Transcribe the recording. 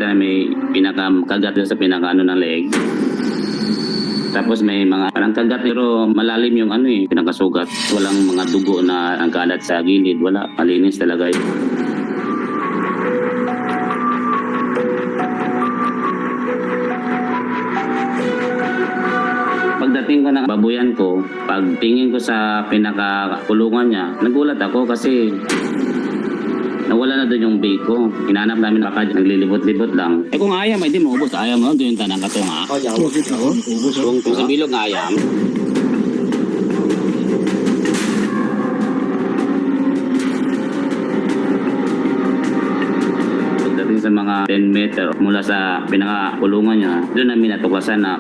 natuklasan may pinakakagat doon sa pinakaano ng leeg. Tapos may mga parang kagat pero malalim yung pinakasugat. Walang mga dugo na ang kalat sa gilid. Wala, malinis talaga yun. Pagdating ko ng babuyan ko, pagtingin ko sa pinakakulungan niya, nagulat ako kasi nawala na doon yung bake ko. Hinanap namin baka naglilibot-libot lang. Kung ayam, hindi mo ubos. Ayam mo, doon yung tanang ka nga. Kung sa bilog nga ayam. Pagdating sa mga 10 meter mula sa pinakakulungan niya, doon namin natuklasan na